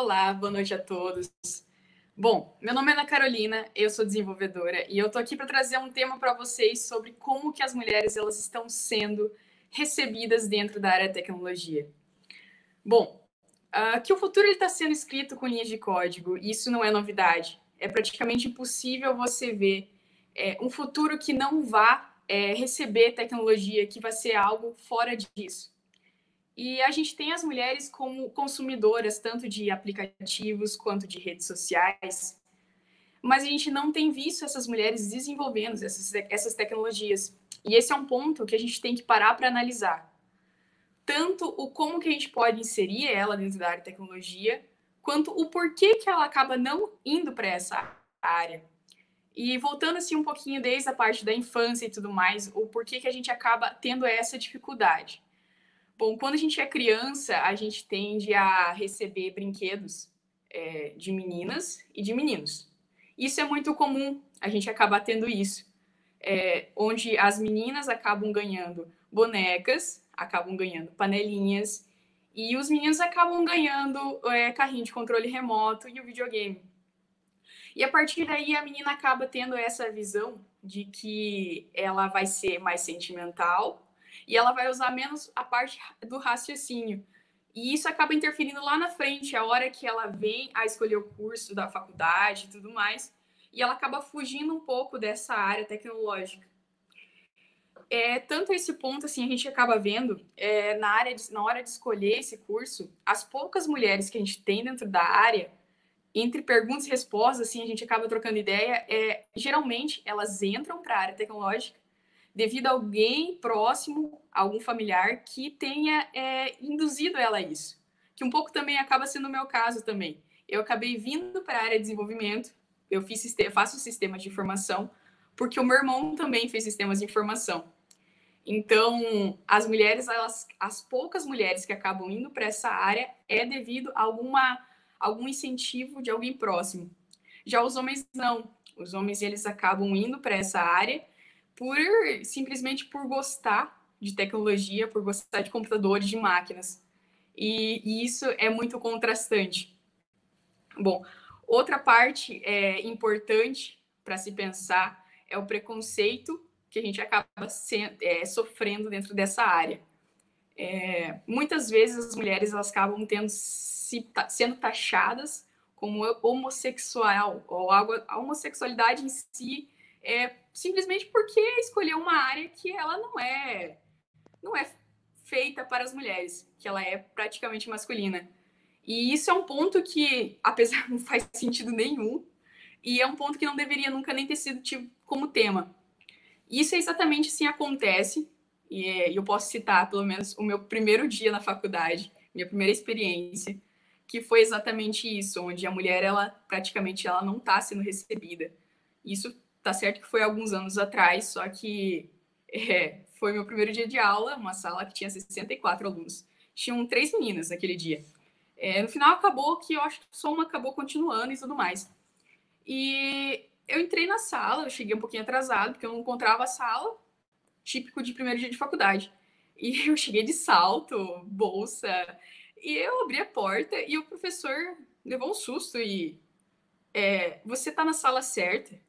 Olá, boa noite a todos. Bom, meu nome é Ana Carolina, eu sou desenvolvedora e eu tô aqui para trazer um tema para vocês sobre como que as mulheres elas estão sendo recebidas dentro da área da tecnologia. Bom, que o futuro está sendo escrito com linhas de código, isso não é novidade. É praticamente impossível você ver um futuro que não vá receber tecnologia, que vai ser algo fora disso. E a gente tem as mulheres como consumidoras, tanto de aplicativos quanto de redes sociais, mas a gente não tem visto essas mulheres desenvolvendo essas tecnologias. E esse é um ponto que a gente tem que parar para analisar. Tanto o como que a gente pode inserir ela dentro da área de tecnologia, quanto o porquê que ela acaba não indo para essa área. E voltando assim um pouquinho desde a parte da infância e tudo mais, o porquê que a gente acaba tendo essa dificuldade. Bom, quando a gente é criança, a gente tende a receber brinquedos de meninas e de meninos. Isso é muito comum, a gente acaba tendo isso. Onde as meninas acabam ganhando bonecas, acabam ganhando panelinhas, e os meninos acabam ganhando carrinho de controle remoto e o videogame. E a partir daí a menina acaba tendo essa visão de que ela vai ser mais sentimental, e ela vai usar menos a parte do raciocínio. E isso acaba interferindo lá na frente, a hora que ela vem a escolher o curso da faculdade e tudo mais, e ela acaba fugindo um pouco dessa área tecnológica. Tanto esse ponto, assim, a gente acaba vendo na hora de escolher esse curso, as poucas mulheres que a gente tem dentro da área, entre perguntas e respostas, assim, a gente acaba trocando ideia, geralmente elas entram para a área tecnológica devido a alguém próximo, algum familiar, que tenha induzido ela a isso. Que um pouco também acaba sendo o meu caso também. Eu acabei vindo para a área de desenvolvimento, faço sistemas de informação, porque o meu irmão também fez sistemas de informação. Então, as poucas mulheres que acabam indo para essa área é devido a algum incentivo de alguém próximo. Já os homens não. Os homens eles acabam indo para essa área simplesmente por gostar de tecnologia, por gostar de computadores, de máquinas. E isso é muito contrastante. Bom, outra parte importante para se pensar é o preconceito que a gente acaba sofrendo dentro dessa área. Muitas vezes as mulheres elas acabam sendo taxadas como homossexual, ou a homossexualidade em si simplesmente porque escolheu uma área que ela não é feita para as mulheres, que ela é praticamente masculina. E isso é um ponto que, apesar de não faz sentido nenhum, e é um ponto que não deveria nunca nem ter sido tido como tema. Isso é exatamente assim acontece, e eu posso citar pelo menos o meu primeiro dia na faculdade, minha primeira experiência, que foi exatamente isso, onde a mulher ela praticamente ela não está sendo recebida. Isso tá certo que foi alguns anos atrás, só que foi meu primeiro dia de aula, uma sala que tinha 64 alunos. Tinham 3 meninas naquele dia. No final acabou que eu acho que só uma acabou continuando e tudo mais. E eu entrei na sala, eu cheguei um pouquinho atrasado, porque eu não encontrava a sala, típico de primeiro dia de faculdade. E eu cheguei de salto, bolsa, e eu abri a porta e o professor levou um susto e você tá na sala certa,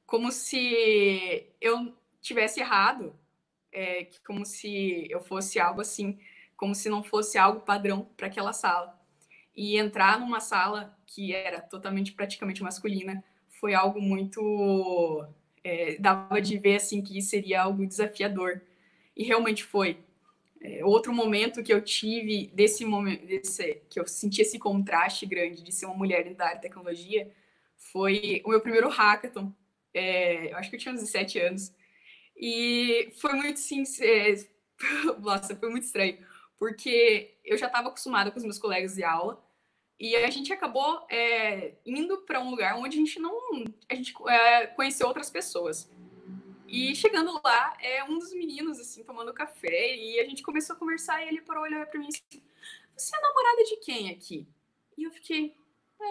como se eu tivesse errado, como se eu fosse algo assim, como se não fosse algo padrão para aquela sala. E entrar numa sala que era totalmente, praticamente masculina, foi algo muito... dava de ver, assim, que seria algo desafiador. E realmente foi. Outro momento que eu tive que eu senti esse contraste grande de ser uma mulher da área de tecnologia, foi o meu primeiro hackathon. Eu acho que eu tinha uns 17 anos. E foi muito, sim, nossa, foi muito estranho, porque eu já estava acostumada com os meus colegas de aula, e a gente acabou indo para um lugar onde a gente conheceu outras pessoas. E chegando lá, um dos meninos, assim, tomando café, e a gente começou a conversar, e ele parou, olhou para mim assim, você é namorada de quem aqui? E eu fiquei,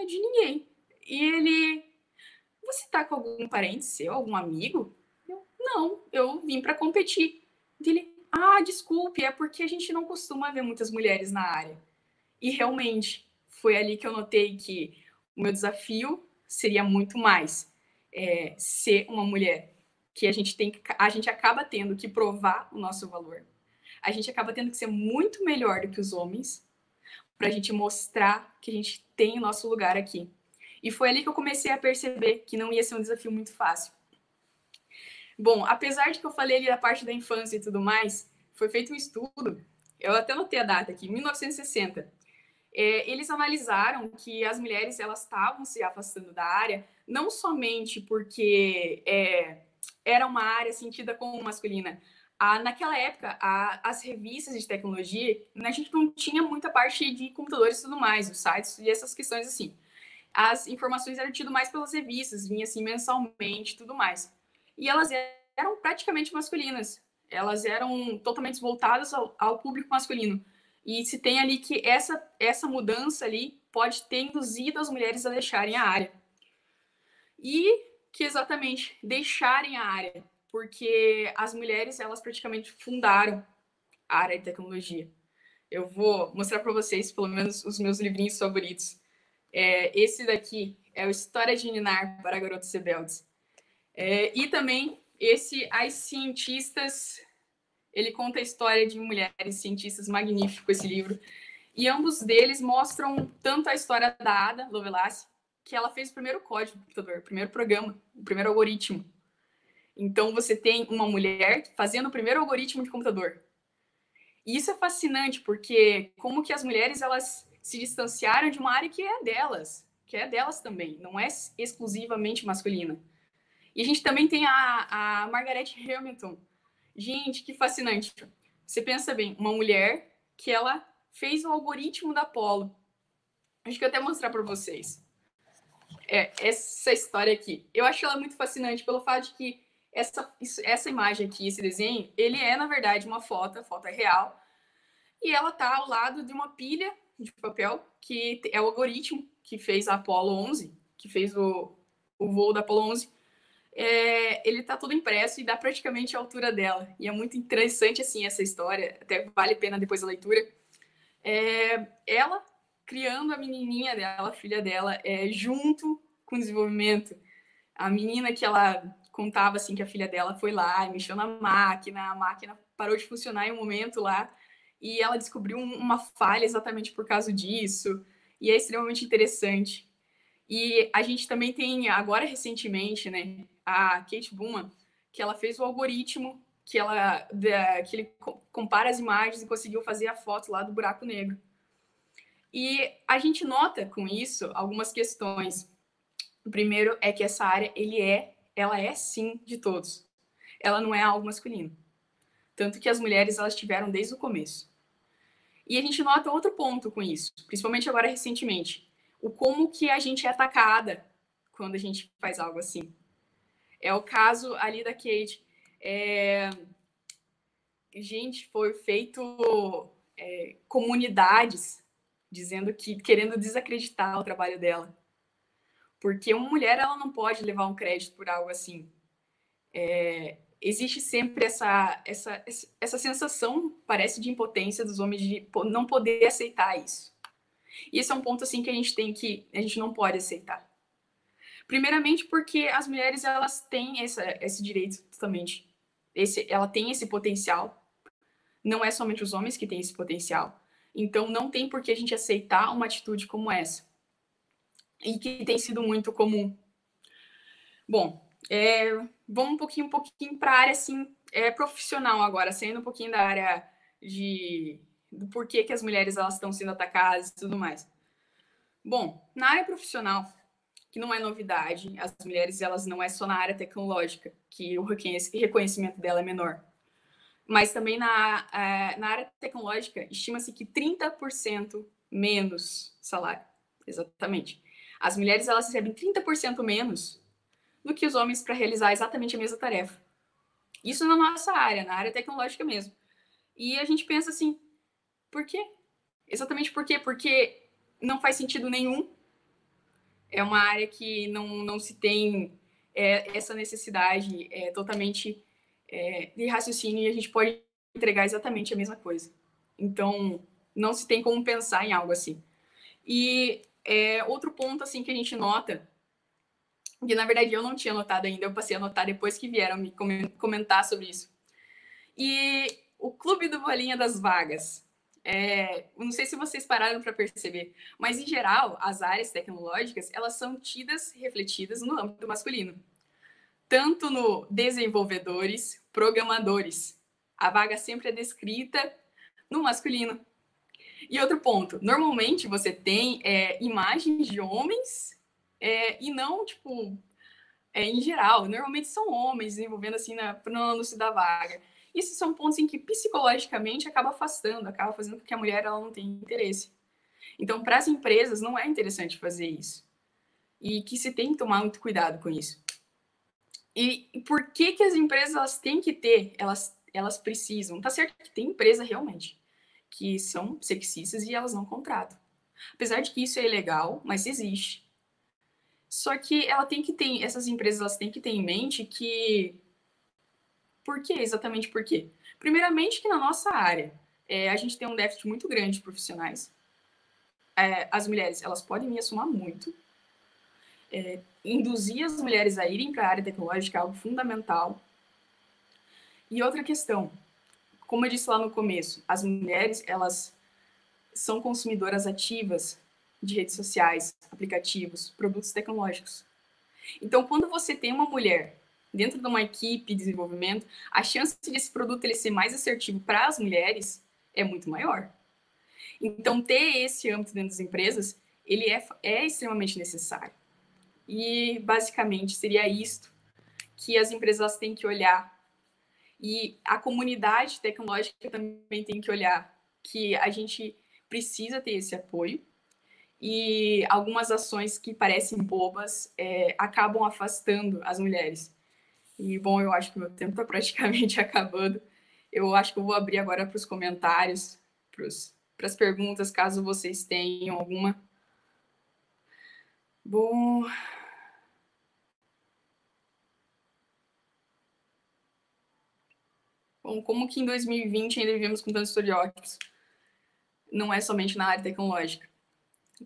de ninguém. E ele, você tá com algum parente seu, algum amigo? Eu, não, eu vim para competir. Ele, desculpe, é porque a gente não costuma ver muitas mulheres na área. E realmente foi ali que eu notei que o meu desafio seria muito mais ser uma mulher, que a gente acaba tendo que provar o nosso valor. A gente acaba tendo que ser muito melhor do que os homens para a gente mostrar que a gente tem o nosso lugar aqui. E foi ali que eu comecei a perceber que não ia ser um desafio muito fácil. Bom, apesar de que eu falei ali da parte da infância e tudo mais, foi feito um estudo, eu até notei a data aqui, 1960. Eles analisaram que as mulheres elas estavam se afastando da área, não somente porque era uma área sentida como masculina. Naquela época, as revistas de tecnologia, a gente não tinha muita parte de computadores e tudo mais, os sites e essas questões assim. As informações eram tidas mais pelas revistas, vinha assim mensalmente e tudo mais. E elas eram praticamente masculinas. Elas eram totalmente voltadas ao público masculino. E se tem ali que essa mudança ali pode ter induzido as mulheres a deixarem a área. E que exatamente deixarem a área, porque as mulheres elas praticamente fundaram a área de tecnologia. Eu vou mostrar para vocês pelo menos os meus livrinhos favoritos. Esse daqui é o História de Ninar para Garotos Rebeldes. E também As Cientistas, ele conta a história de mulheres cientistas, magnífico esse livro. E ambos deles mostram tanto a história da Ada Lovelace, que ela fez o primeiro código do computador, o primeiro programa, o primeiro algoritmo. Então você tem uma mulher fazendo o primeiro algoritmo de computador. E isso é fascinante, porque como que as mulheres elas se distanciaram de uma área que é delas também, não é exclusivamente masculina. E a gente também tem a Margaret Hamilton. Gente, que fascinante. Você pensa bem, uma mulher que ela fez o algoritmo da Apollo. Acho que eu até mostrar para vocês. Essa história aqui. Eu acho ela muito fascinante pelo fato de que essa imagem aqui, esse desenho, ele é, na verdade, uma foto, a foto é real, e ela tá ao lado de uma pilha de papel, que é o algoritmo que fez a Apollo 11, que fez o voo da Apollo 11. Ele tá todo impresso e dá praticamente a altura dela. E é muito interessante, assim, essa história. Até vale a pena depois a leitura. Ela criando a menininha dela, a filha dela, junto com o desenvolvimento. A menina que ela contava, assim, que a filha dela foi lá, mexeu na máquina, a máquina parou de funcionar em um momento lá, e ela descobriu uma falha exatamente por causa disso, e é extremamente interessante. E a gente também tem, agora recentemente, né, a Kate Booman, que ela fez o algoritmo que ele compara as imagens e conseguiu fazer a foto lá do buraco negro. E a gente nota com isso algumas questões. O primeiro é que essa área ela é sim de todos. Ela não é algo masculino. Tanto que as mulheres elas tiveram desde o começo. E a gente nota outro ponto com isso, principalmente agora recentemente, o como que a gente é atacada quando a gente faz algo assim. É o caso ali da Kate. Gente, foi feito comunidades dizendo que querendo desacreditar o trabalho dela, porque uma mulher ela não pode levar um crédito por algo assim. Existe sempre essa sensação, parece, de impotência dos homens de não poder aceitar isso. E esse é um ponto assim que a gente não pode aceitar. Primeiramente porque as mulheres elas têm esse direito totalmente. Ela tem esse potencial. Não é somente os homens que têm esse potencial. Então não tem por que a gente aceitar uma atitude como essa. E que tem sido muito comum. Bom, vamos um pouquinho para a área assim, profissional agora, saindo um pouquinho da área do porquê que as mulheres elas estão sendo atacadas e tudo mais. Bom, na área profissional, que não é novidade, as mulheres elas não é só na área tecnológica que o reconhecimento dela é menor, mas também na área tecnológica estima-se que 30% menos salário, exatamente. As mulheres elas recebem 30% menos do que os homens para realizar exatamente a mesma tarefa. Isso na nossa área, na área tecnológica mesmo. E a gente pensa assim, por quê? Exatamente por quê? Porque não faz sentido nenhum. É uma área que não se tem essa necessidade totalmente de raciocínio e a gente pode entregar exatamente a mesma coisa. Então, não se tem como pensar em algo assim. E outro ponto assim que a gente nota, que na verdade eu não tinha notado ainda, eu passei a notar depois que vieram me comentar sobre isso. E o Clube do Bolinha das Vagas. Não sei se vocês pararam para perceber, mas em geral, as áreas tecnológicas, elas são tidas, refletidas no âmbito masculino. Tanto no desenvolvedores, programadores. A vaga sempre é descrita no masculino. E outro ponto, normalmente você tem imagens de homens e não, tipo, em geral, normalmente são homens desenvolvendo assim no anúncio da vaga. Isso são pontos em que psicologicamente acaba afastando, acaba fazendo com que a mulher ela não tenha interesse. Então, para as empresas não é interessante fazer isso. E que se tem que tomar muito cuidado com isso. E por que que as empresas elas têm que ter, elas precisam? Tá certo que tem empresa realmente que são sexistas e elas não contratam. Apesar de que isso é ilegal, mas existe. Só que ela tem que ter, essas empresas elas têm que ter em mente que por quê? Exatamente por quê? Primeiramente que na nossa área a gente tem um déficit muito grande de profissionais. As mulheres elas podem me assumir muito. Induzir as mulheres a irem para a área tecnológica é algo fundamental. E outra questão, como eu disse lá no começo, as mulheres elas são consumidoras ativas de redes sociais, aplicativos, produtos tecnológicos. Então, quando você tem uma mulher dentro de uma equipe de desenvolvimento, a chance desse produto ele ser mais assertivo para as mulheres é muito maior. Então, ter esse âmbito dentro das empresas, ele é extremamente necessário. E, basicamente, seria isto que as empresas têm que olhar. E a comunidade tecnológica também tem que olhar que a gente precisa ter esse apoio e algumas ações que parecem bobas acabam afastando as mulheres. E, bom, eu acho que meu tempo está praticamente acabando. Eu acho que eu vou abrir agora para os comentários, para as perguntas, caso vocês tenham alguma. Bom. Bom, como que em 2020 ainda vivemos com tantos estereótipos? Não é somente na área tecnológica.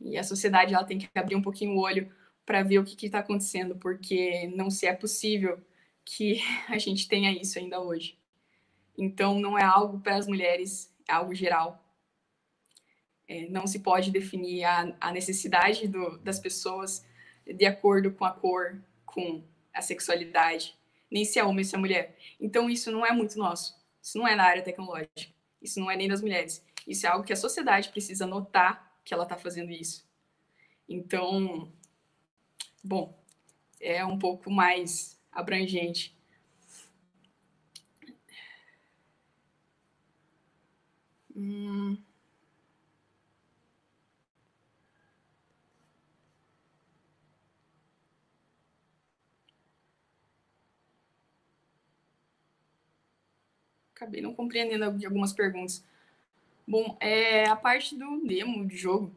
E a sociedade ela tem que abrir um pouquinho o olho para ver o que está acontecendo, porque não se é possível que a gente tenha isso ainda hoje. Então, não é algo para as mulheres, é algo geral. Não se pode definir a necessidade das pessoas de acordo com a cor, com a sexualidade, nem se é homem ou se é mulher. Então, isso não é muito nosso. Isso não é na área tecnológica. Isso não é nem das mulheres. Isso é algo que a sociedade precisa notar que ela está fazendo isso. Então, bom, é um pouco mais abrangente. Acabei não compreendendo algumas perguntas. Bom, a parte do demo de jogo,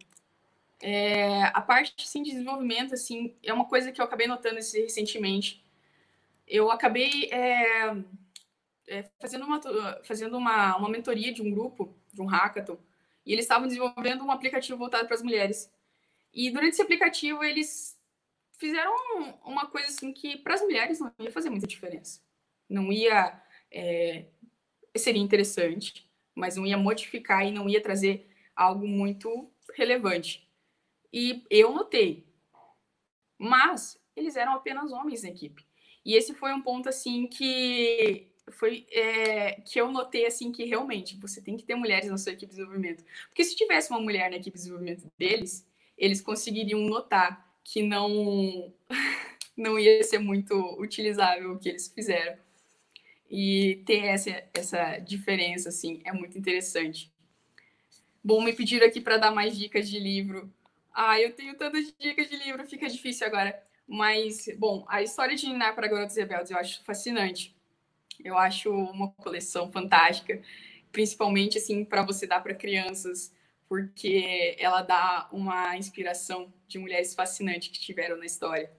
a parte assim, de desenvolvimento assim, é uma coisa que eu acabei notando recentemente. Eu acabei fazendo uma mentoria de um grupo, de um hackathon, e eles estavam desenvolvendo um aplicativo voltado para as mulheres. E durante esse aplicativo, eles fizeram uma coisa assim que para as mulheres não ia fazer muita diferença. Não ia. Seria interessante, mas não ia modificar e não ia trazer algo muito relevante. E eu notei. Mas eles eram apenas homens na equipe. E esse foi um ponto assim que foi que eu notei assim que realmente você tem que ter mulheres na sua equipe de desenvolvimento. Porque se tivesse uma mulher na equipe de desenvolvimento deles, eles conseguiriam notar que não ia ser muito utilizável o que eles fizeram. E ter essa diferença assim é muito interessante. Bom, me pediram aqui para dar mais dicas de livro. Ah, eu tenho tantas dicas de livro, fica difícil agora. Mas, bom, a história de Ninar para Garotos Rebeldes eu acho fascinante. Eu acho uma coleção fantástica, principalmente assim para você dar para crianças, porque ela dá uma inspiração de mulheres fascinantes que tiveram na história.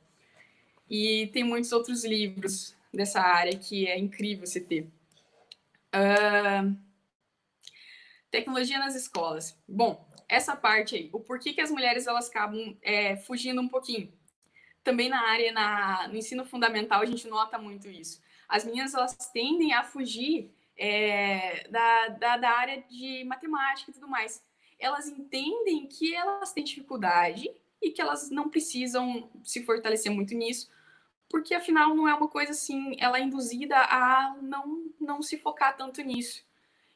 E tem muitos outros livros dessa área que é incrível você ter. Tecnologia nas escolas. Bom, essa parte aí, o porquê que as mulheres elas acabam fugindo um pouquinho. Também na área, no ensino fundamental, a gente nota muito isso. As meninas elas tendem a fugir da área de matemática e tudo mais. Elas entendem que elas têm dificuldade e que elas não precisam se fortalecer muito nisso, porque afinal não é uma coisa assim, ela é induzida a não se focar tanto nisso.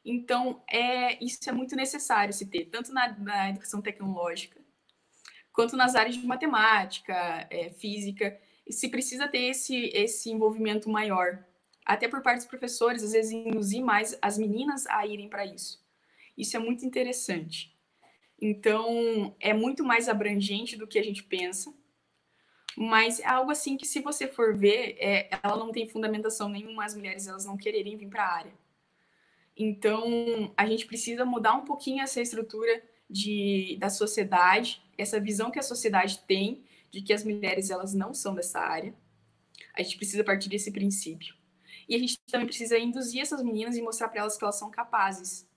Então, isso é muito necessário se ter, tanto na educação tecnológica, quanto nas áreas de matemática, física, e se precisa ter esse envolvimento maior. Até por parte dos professores, às vezes induzir mais as meninas a irem para isso. Isso é muito interessante. Então, é muito mais abrangente do que a gente pensa, mas é algo assim que, se você for ver, ela não tem fundamentação nenhuma, as mulheres elas não quererem vir para a área. Então, a gente precisa mudar um pouquinho essa estrutura da sociedade, essa visão que a sociedade tem de que as mulheres elas não são dessa área. A gente precisa partir desse princípio. E a gente também precisa induzir essas meninas e mostrar para elas que elas são capazes.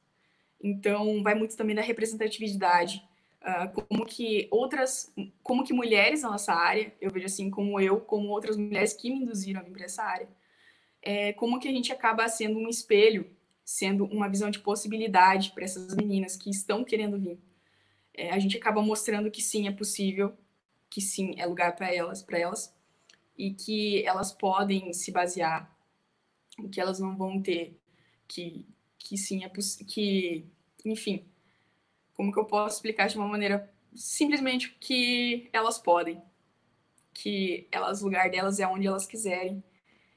Então, vai muito também da representatividade. Como que mulheres na nossa área, eu vejo assim, como outras mulheres que me induziram a vir para essa área, como que a gente acaba sendo um espelho, sendo uma visão de possibilidade para essas meninas que estão querendo vir. A gente acaba mostrando que sim, é possível, que sim, é lugar para elas, e que elas podem se basear, que elas não vão ter, que sim, que, enfim, como que eu posso explicar de uma maneira simplesmente que elas podem, que elas, o lugar delas é onde elas quiserem,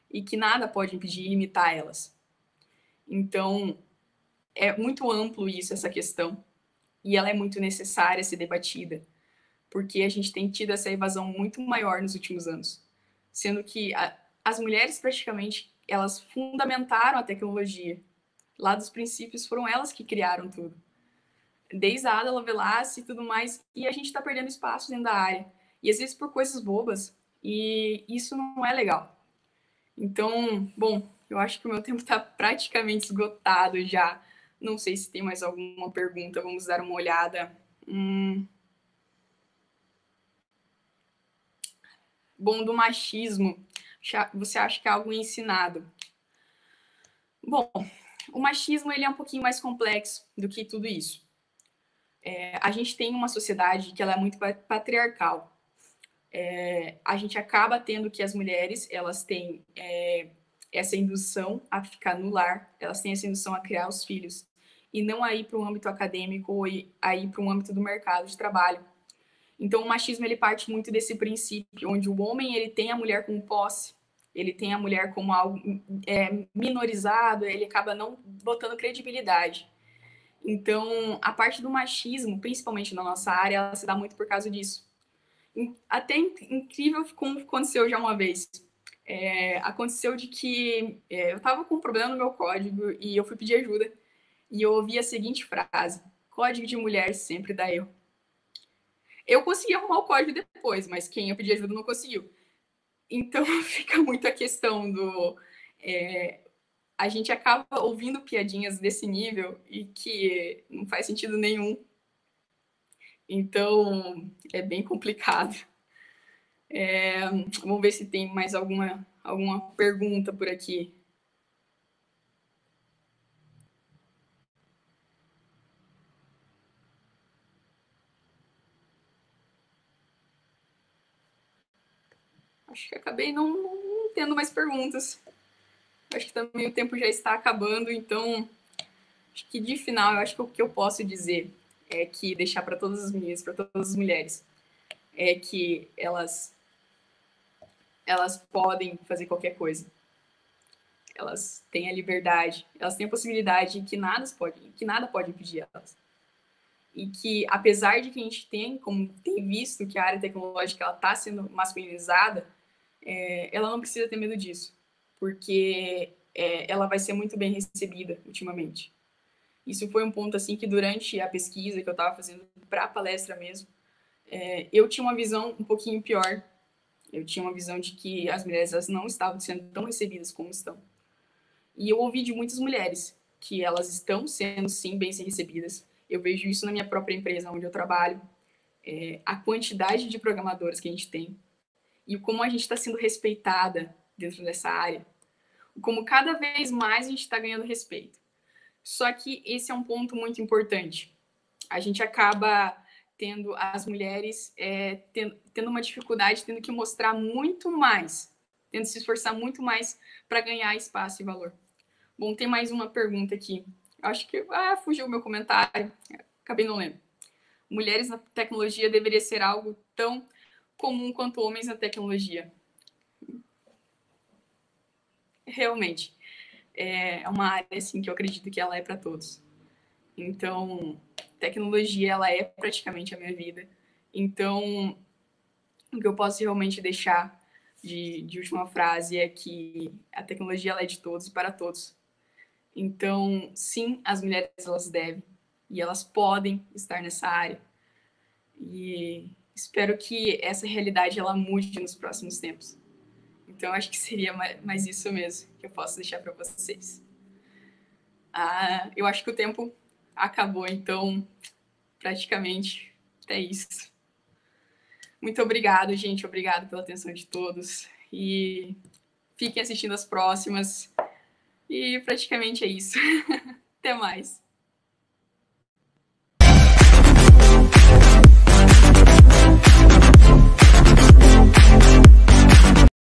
e que nada pode impedir e limitar elas. Então, é muito amplo isso, essa questão, e ela é muito necessária ser debatida, porque a gente tem tido essa evasão muito maior nos últimos anos, sendo que as mulheres praticamente elas fundamentaram a tecnologia. Lá dos princípios foram elas que criaram tudo. Desde a Ada Lovelace e tudo mais, e a gente está perdendo espaço dentro da área. E às vezes por coisas bobas, e isso não é legal. Então, bom, eu acho que o meu tempo está praticamente esgotado já. Não sei se tem mais alguma pergunta, vamos dar uma olhada. Bom, do machismo, você acha que é algo ensinado? Bom, o machismo ele é um pouquinho mais complexo do que tudo isso. A gente tem uma sociedade que ela é muito patriarcal. A gente acaba tendo que as mulheres elas têm essa indução a ficar no lar, elas têm essa indução a criar os filhos e não a ir para o âmbito acadêmico ou a ir para o âmbito do mercado de trabalho. Então, o machismo ele parte muito desse princípio, onde o homem ele tem a mulher como posse, ele tem a mulher como algo minorizado, ele acaba não botando credibilidade. Então, a parte do machismo, principalmente na nossa área, ela se dá muito por causa disso. Até incrível como aconteceu já uma vez. Aconteceu de que eu estava com um problema no meu código e eu fui pedir ajuda. E eu ouvi a seguinte frase: código de mulher sempre dá erro. Eu consegui arrumar o código depois, mas quem eu pedi ajuda não conseguiu. Então fica muito a questão do. A gente acaba ouvindo piadinhas desse nível e que não faz sentido nenhum. Então é bem complicado. Vamos ver se tem mais alguma pergunta por aqui. Acho que acabei não tendo mais perguntas. Acho que também o tempo já está acabando, então acho que de final, eu acho que o que eu posso dizer é que deixar para todas as meninas, para todas as mulheres, é que elas podem fazer qualquer coisa. Elas têm a liberdade, elas têm a possibilidade que nada pode impedir elas. E que, apesar de que a gente tem visto que a área tecnológica está sendo masculinizada, ela não precisa ter medo disso, porque ela vai ser muito bem recebida ultimamente. Isso foi um ponto assim que durante a pesquisa que eu estava fazendo para a palestra mesmo, eu tinha uma visão um pouquinho pior. Eu tinha uma visão de que as mulheres elas não estavam sendo tão recebidas como estão. E eu ouvi de muitas mulheres que elas estão sendo sim bem recebidas. Eu vejo isso na minha própria empresa, onde eu trabalho, a quantidade de programadores que a gente tem e como a gente está sendo respeitada dentro dessa área, como cada vez mais a gente está ganhando respeito. Só que esse é um ponto muito importante. A gente acaba tendo as mulheres tendo uma dificuldade, tendo que mostrar muito mais, tendo que se esforçar muito mais para ganhar espaço e valor. Bom, tem mais uma pergunta aqui. Acho que fugiu o meu comentário, acabei não lendo. Mulheres na tecnologia deveria ser algo tão comum quanto homens na tecnologia. Realmente, é uma área assim que eu acredito que ela é para todos. Então, tecnologia ela é praticamente a minha vida. Então, o que eu posso realmente deixar de última frase é que a tecnologia ela é de todos e para todos. Então, sim, as mulheres elas devem e elas podem estar nessa área. E espero que essa realidade ela mude nos próximos tempos. Então, acho que seria mais isso mesmo que eu posso deixar para vocês. Eu acho que o tempo acabou, então, praticamente é isso. Muito obrigado, gente. Obrigado pela atenção de todos. E fiquem assistindo as próximas. E praticamente é isso. Até mais.